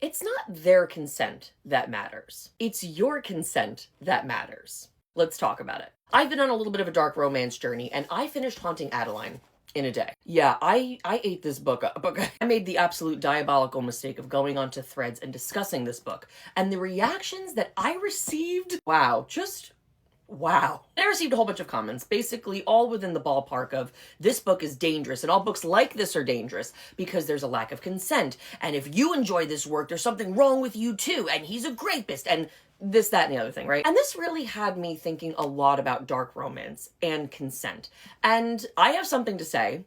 It's not their consent that matters. It's your consent that matters. Let's talk about it. I've been on a little bit of a dark romance journey, and I finished Haunting Adeline in a day. Yeah, I ate this book up. Okay. I made the absolute diabolical mistake of going onto Threads and discussing this book, and the reactions that I received, wow, just wow. I received a whole bunch of comments, basically all within the ballpark of this book is dangerous and all books like this are dangerous because there's a lack of consent. And if you enjoy this work, there's something wrong with you too. And he's a rapist and this, that, and the other thing, right? And this really had me thinking a lot about dark romance and consent. And I have something to say.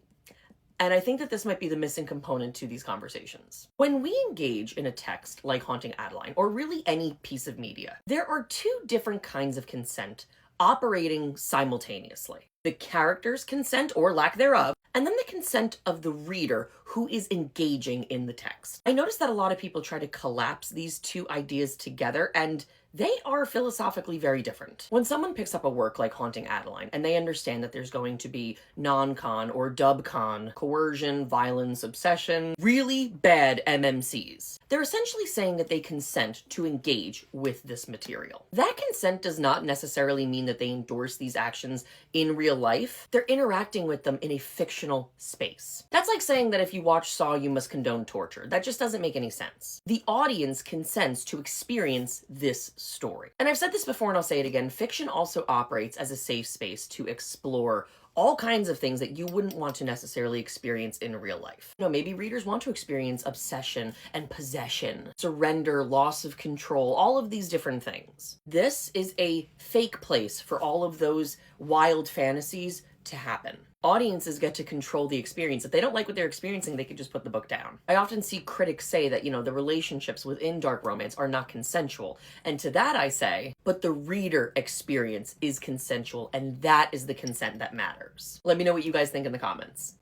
And I think that this might be the missing component to these conversations. When we engage in a text like Haunting Adeline, or really any piece of media, there are two different kinds of consent operating simultaneously. The character's consent, or lack thereof, and then the consent of the reader who is engaging in the text. I noticed that a lot of people try to collapse these two ideas together, and they are philosophically very different. When someone picks up a work like Haunting Adeline and they understand that there's going to be non-con or dub-con, coercion, violence, obsession, really bad MMCs, they're essentially saying that they consent to engage with this material. That consent does not necessarily mean that they endorse these actions in real life. They're interacting with them in a fictional space. That's like saying that if you watch Saw, you must condone torture. That just doesn't make any sense. The audience consents to experience this story. And I've said this before and I'll say it again, fiction also operates as a safe space to explore all kinds of things that you wouldn't want to necessarily experience in real life. You know, maybe readers want to experience obsession and possession, surrender, loss of control, all of these different things. This is a fake place for all of those wild fantasies to happen. Audiences get to control the experience. If they don't like what they're experiencing, they can just put the book down. I often see critics say that, the relationships within dark romance are not consensual. And to that I say, but the reader experience is consensual, and that is the consent that matters. Let me know what you guys think in the comments.